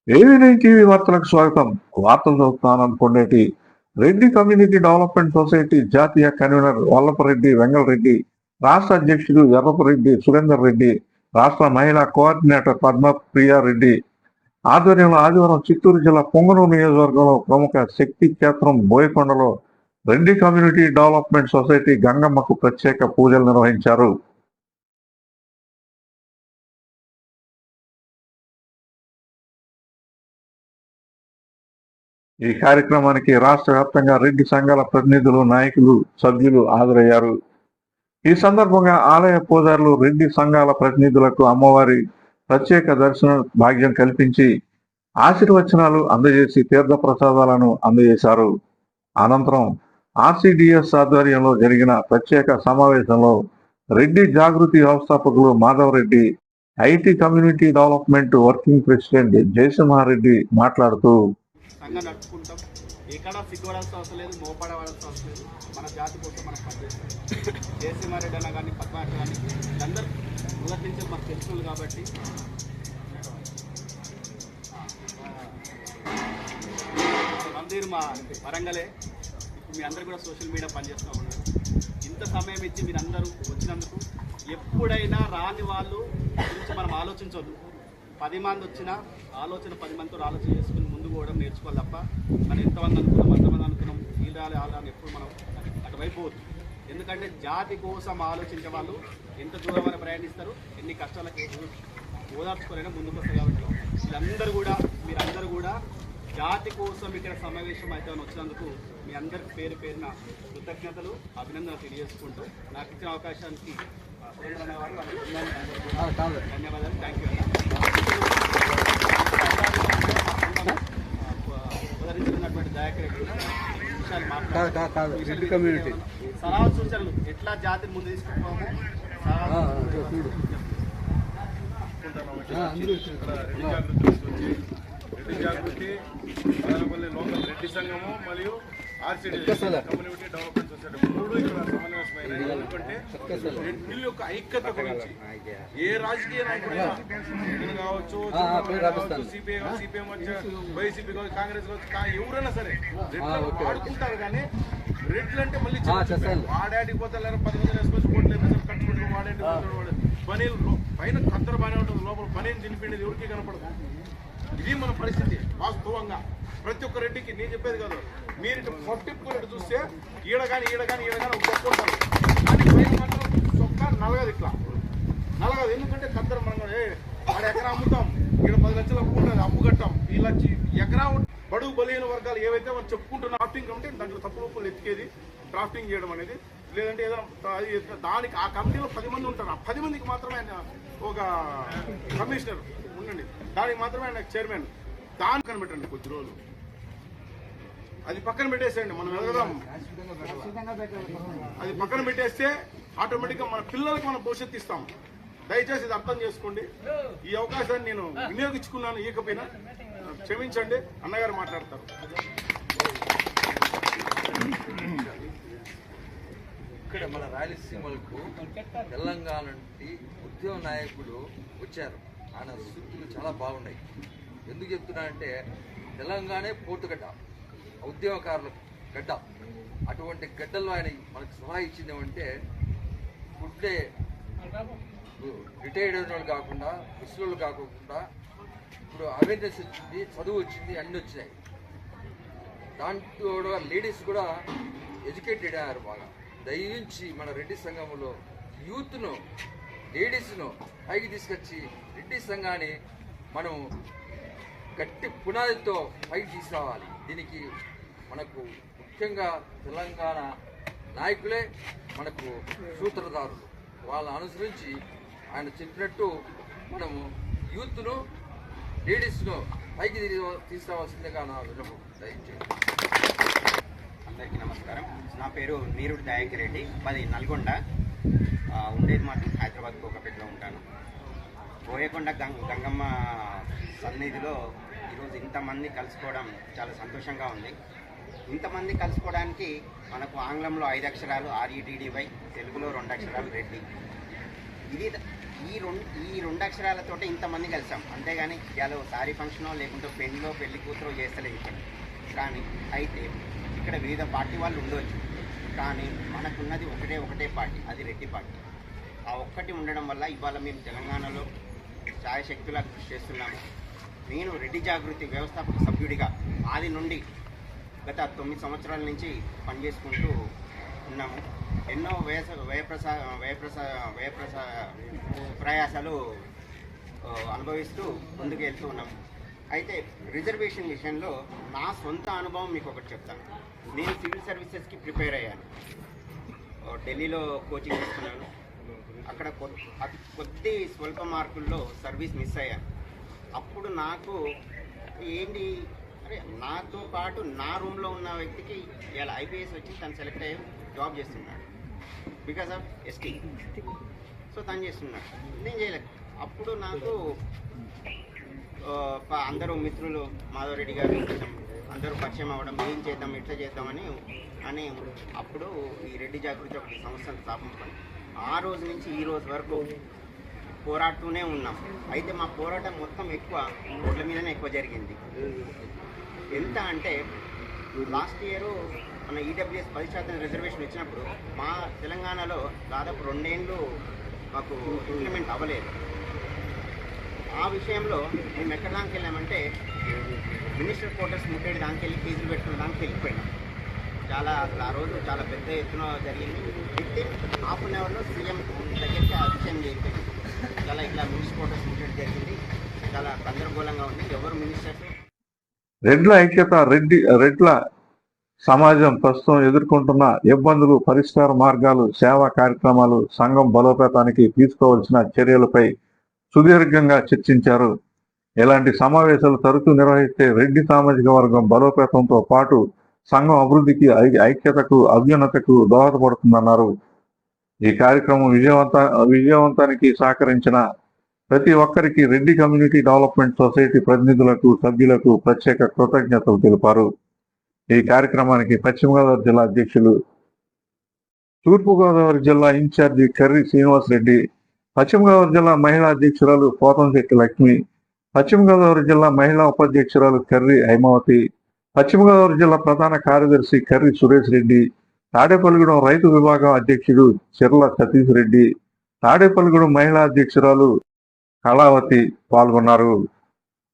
ఏవీ టీవీ వార్తలకు స్వాగతం. వార్తలు చదువుతున్నాను Kondeti. Reddy community development society జాతీయ కన్వీనర్ వల్లపరెడ్డి వెంగళరెడ్డి, రాష్ట్ర అధ్యక్షుడు ఎర్రపరెడ్డి సురేందర్ రెడ్డి, రాష్ట్ర మహిళా కోఆర్డినేటర్ పద్మప్రియారెడ్డి ఆధ్వర్యంలో ఆదివారం చిత్తూరు జిల్లా పొంగనూరు నియోజకవర్గంలో ప్రముఖ శక్తి క్షేత్రం బోయకొండలో రెడ్డి కమ్యూనిటీ డెవలప్మెంట్ సొసైటీ గంగమ్మకు ప్రత్యేక పూజలు నిర్వహించారు. ఈ కార్యక్రమానికి రాష్ట్ర వ్యాప్తంగా రెడ్డి సంఘాల ప్రతినిధులు, నాయకులు, సభ్యులు హాజరయ్యారు. ఈ సందర్భంగా ఆలయ పూజారులు రెడ్డి సంఘాల ప్రతినిధులకు అమ్మవారి ప్రత్యేక దర్శన భాగ్యం కల్పించి ఆశీర్వచనాలు అందజేసి తీర్థ ప్రసాదాలను అందజేశారు. అనంతరం ఆర్సిడిఎస్ ఆధ్వర్యంలో జరిగిన ప్రత్యేక సమావేశంలో రెడ్డి జాగృతి వ్యవస్థాపకులు Madhavareddy, IT community development working president Jayasimhareddy మాట్లాడుతూ సంఘం నడుచుకుంటాం. ఎక్కడ సిగ్గుపడాల్సిన అవసరం లేదు, మోపడవలసిన అవసరం లేదు. మన జాతి కోసం మనం పనిచేస్తాం. జయసింహారెడ్డి అన్న కానీ పద్మారెడ్డి కానీ అందరూ మొదటి నుంచి మాకు తెలుసు కాబట్టి మందిర్ మా వరంగలే. ఇప్పుడు మీ అందరూ కూడా సోషల్ మీడియా పనిచేస్తూ ఉన్నారు. ఇంత సమయం ఇచ్చి మీరు అందరూ వచ్చినందుకు ఎప్పుడైనా రాని వాళ్ళు గురించి మనం ఆలోచించవద్దు. 10 మంది వచ్చినా ఆలోచన 10 మందితో ఆలోచన చేసుకుని ముందు పోవడం నేర్చుకోవాలి తప్ప మనం ఎంతమంది అనుకున్నాం అంతమంది అనుకున్నాం వీళ్ళు రాలి ఆడాలని ఎప్పుడు మనం అటువైపు పోవద్దు. ఎందుకంటే జాతి కోసం ఆలోచించే వాళ్ళు ఎంత దూరమైన ప్రయాణిస్తారు, ఎన్ని కష్టాలకి ఓదార్చుకోరైనా ముందుకు వస్తారు. కాబట్టి మీరందరూ కూడా జాతి కోసం ఇక్కడ సమావేశం అయితే వచ్చినందుకు మీ అందరికి పేరు పేరున కృతజ్ఞతలు, అభినందనలు తెలియజేసుకుంటూ నాకు ఇచ్చిన అవకాశానికి ధన్యవాదాలు. Thank you. ఉదరించినటువంటి దయాకర్ విషయాలు సలహా సూచనలు ఎట్లా జాతిని ముందు తీసుకుంటామో రెడ్డి జాగృతి లోకల్ రెడ్డి సంఘము మరియు ఆర్సిడి కమ్యూనిటీ డెవలప్మెంట్ సొసైటీ మూడు ఇక్కడ సమన్వయమైనవి. ఎందుకంటే రెడ్డిల యొక్క ఐక్యత గురించి ఏ రాజకీయ నాయకుడైనా కావచ్చు, సిపిఐ సిపిఎం వైసీపీ కావచ్చు, కాంగ్రెస్ కావచ్చు, ఎవరైనా సరే రెడ్లు వాడుకుంటారు. కానీ రెడ్లు అంటే మళ్ళీ వాడాడికి పోతే 10 మంది వేసుకొచ్చి ఓట్లు కట్టుకుంటారు. వాడేటి పనీలు పైన కత్తర బాగానే ఉంటుంది, లోపల పనీని తినిపిండేది ఎవరికి కనపడదు. ఇది మన పరిస్థితి. వాస్తవంగా ప్రతి ఒక్క రెడ్డికి నేను చెప్పేది కాదు, మీరు ఇటు పట్టింపుకున్నట్టు చూస్తే ఈడ కానీ ఒప్పుకుంటారు. కానీ పైన మాత్రం చొక్క నలగదు, ఇట్లా నలగదు. ఎందుకంటే కత్తర మనం ఆడ ఎకరా అమ్ముతాం, ఇక్కడ 10 లక్షలు అప్పు ఉంటుంది, అప్పు కట్టాం. వీళ్ళ ఎకరా బడుగు బలహీన వర్గాలు ఏవైతే మనం చెప్పుకుంటున్న డ్రాఫ్టింగ్ ఉంటే దాంట్లో తప్పులు ఎత్తికేది డ్రాఫ్టింగ్ చేయడం అనేది. లేదంటే ఏదైనా దానికి ఆ కమిటీలో 10 మంది ఉంటారు. ఆ 10 మందికి మాత్రమే ఆయన ఒక కమిషనర్ ఉండండి, దానికి మాత్రమే ఆయన చైర్మన్. దాన్ని కనిపెట్టండి కొద్ది రోజులు, అది పక్కన పెట్టేసేయండి. మనం ఎదగదాం. అది పక్కన పెట్టేస్తే ఆటోమేటిక్గా మన పిల్లలకు మనం భవిష్యత్తు ఇస్తాం. దయచేసి ఇది అర్థం చేసుకోండి. ఈ అవకాశాన్ని నేను వినియోగించుకున్నాను, ఇకపోయినా క్షమించండి. అన్నగారు మాట్లాడతారు. ఇక్కడ మన రాయలసీమలకు తెలంగాణ నుండి ఉద్యమ నాయకులు వచ్చారు. ఆయన సూక్తులు చాలా బాగున్నాయి. ఎందుకు చెప్తున్నానంటే తెలంగాణే పోటుగడ్డ, ఉద్యమకారుల గడ్డ. అటువంటి గడ్డల్లో ఆయన మనకు సలహా ఇచ్చింది ఏమంటే పుట్టే రిటైర్డ్ అయిన వాళ్ళు కాకుండా ముసలోళ్ళు కాకుండా ఇప్పుడు అవేర్నెస్ వచ్చింది, చదువు వచ్చింది, అన్నీ వచ్చినాయి. దాంట్లో కూడా లేడీస్ కూడా ఎడ్యుకేటెడ్ అయ్యారు బాగా. దయించి మన రెడ్డి సంఘంలో యూత్ను, లేడీస్ను పైకి తీసుకొచ్చి రెడ్డి సంఘాన్ని మనం గట్టి పునాదితో పైకి తీసుకురావాలి. దీనికి మనకు ముఖ్యంగా తెలంగాణ నాయకులే మనకు సూత్రధారులు. వాళ్ళని అనుసరించి ఆయన చెప్పినట్టు మనము యూత్ను, లేడీస్ను పైకి తీసుకురావాల్సిందిగా నా విన్నపం. దయచేసి అందరికీ నమస్కారం. నా పేరు నీరుడి దయాకర్ రెడ్డి, మాది నల్గొండ. ఉండేది మాత్రం హైదరాబాద్ కోకపేటలో ఉంటాను. బోయకొండ గంగమ్మ సన్నిధిలో ఈరోజు ఇంతమంది కలుసుకోవడం చాలా సంతోషంగా ఉంది. ఇంతమంది కలుసుకోవడానికి మనకు ఆంగ్లంలో 5 అక్షరాలు REDDY, తెలుగులో 2 అక్షరాలు రెడ్డి. ఇది ఈ రెండు అక్షరాలతోటి ఇంతమంది కలిసాం, అంతేగాని ఇలా సారీ ఫంక్షనో లేకుంటే పెళ్లి కూతురో చేస్తలేదు ఇక్కడ. కానీ అయితే ఇక్కడ వివిధ పార్టీ వాళ్ళు ఉండవచ్చు, కానీ మనకున్నది ఒకటే పార్టీ, అది రెడ్డి పార్టీ. ఆ ఒక్కటి ఉండడం వల్ల ఇవాళ మేము తెలంగాణలో ఛాయశక్తులా కృషి చేస్తున్నాము. నేను రెడ్డి జాగృతి వ్యవస్థాపక సభ్యుడిగా ఆది నుండి గత 9 సంవత్సరాల నుంచి పనిచేసుకుంటూ ఉన్నాము. ఎన్నో ప్రయాసాలు అనుభవిస్తూ ముందుకు వెళ్తూ ఉన్నాము. అయితే రిజర్వేషన్ విషయంలో నా సొంత అనుభవం మీకు ఒకటి చెప్తాను. నేను సివిల్ సర్వీసెస్కి ప్రిపేర్ అయ్యాను, ఢిల్లీలో కోచింగ్ తీసుకున్నాను. అక్కడ అతి స్వల్ప మార్కుల్లో సర్వీస్ మిస్ అయ్యాను. అప్పుడు నాకు ఏంటి, అరే నాతో పాటు నా రూమ్లో ఉన్న వ్యక్తికి ఇలా ఐపీఎస్ వచ్చి తను సెలెక్ట్ అయ్యి జాబ్ చేస్తున్నాడు బికాస్ ఆఫ్ ఎస్టీ. సో తను చేస్తున్నాడు, నేను చేయలేదు. అప్పుడు నాకు అందరూ మిత్రులు మాధవరెడ్డి గారు అందరూ పరిచయం అవ్వడం, ఏం చేద్దాం ఎట్లా చేద్దామని అప్పుడు ఈ రెడ్డి జాగృతి ఒకటి సంస్థను స్థాపించుకొని ఆ రోజు నుంచి ఈ రోజు వరకు పోరాడుతూనే ఉన్నాం. అయితే మా పోరాటం మొత్తం ఎక్కువ రోడ్ల మీదనే ఎక్కువ జరిగింది. ఎంత అంటే లాస్ట్ ఇయర్ మన ఈడబ్ల్యూఎస్ 10% రిజర్వేషన్ వచ్చినప్పుడు మా తెలంగాణలో దాదాపు 2 ఏళ్ళు మాకు ఇంప్లిమెంట్ అవ్వలేదు. ఆ విషయంలో మేము ఎక్కడ దానికి వెళ్ళామంటే మినిస్టర్ క్వార్టర్స్ ముట్టేది దానికి వెళ్ళి కేసులు పెట్టుకున్న దానికి వెళ్ళిపోయినాం. ఆ రోజు చాలా పెద్ద ఎత్తున జరిగింది. విత్ హాఫ్ అన్ అవర్లో సీఎం దగ్గరికి ఆ విషయం చేయింది. ఇట్లా మినిస్టర్ క్వార్టర్స్ ముట్టేది జరిగింది. చాలా గందరగోళంగా ఉంది. ఎవరు మినిస్టర్స్ రెడ్ల ఐక్యత రెడ్ల సమాజం ప్రస్తుతం ఎదుర్కొంటున్న ఇబ్బందులు, పరిష్కార మార్గాలు, సేవా కార్యక్రమాలు, సంఘం బలోపేతానికి తీసుకోవాల్సిన చర్యలపై సుదీర్ఘంగా చర్చించారు. ఇలాంటి సమావేశాలు తరచూ నిర్వహిస్తే రెడ్డి సామాజిక వర్గం బలోపేతంతో పాటు సంఘం అభివృద్ధికి, ఐక్యతకు, అభ్యున్నతకు దోహదపడుతుందన్నారు. ఈ కార్యక్రమం విజయవంతానికి సహకరించిన ప్రతి ఒక్కరికి రెడ్డి కమ్యూనిటీ డెవలప్మెంట్ సొసైటీ ప్రతినిధులకు, సభ్యులకు ప్రత్యేక కృతజ్ఞతలు తెలిపారు. ఈ కార్యక్రమానికి పశ్చిమ గోదావరి జిల్లా అధ్యక్షులు, తూర్పుగోదావరి జిల్లా ఇన్ఛార్జి కర్రి శ్రీనివాసరెడ్డి, పశ్చిమ గోదావరి జిల్లా మహిళా అధ్యక్షురాలు పోతంశెట్టి లక్ష్మి, పశ్చిమ గోదావరి జిల్లా మహిళా ఉపాధ్యక్షురాలు కర్రి హైమావతి, పశ్చిమ గోదావరి జిల్లా ప్రధాన కార్యదర్శి కర్రి సురేష్ రెడ్డి, తాడేపల్లిగూడెం రైతు విభాగం అధ్యక్షుడు చిర్ల సతీష్ రెడ్డి, తాడేపల్లిగూడెం మహిళా అధ్యక్షురాలు కళావతి పాల్గొన్నారు.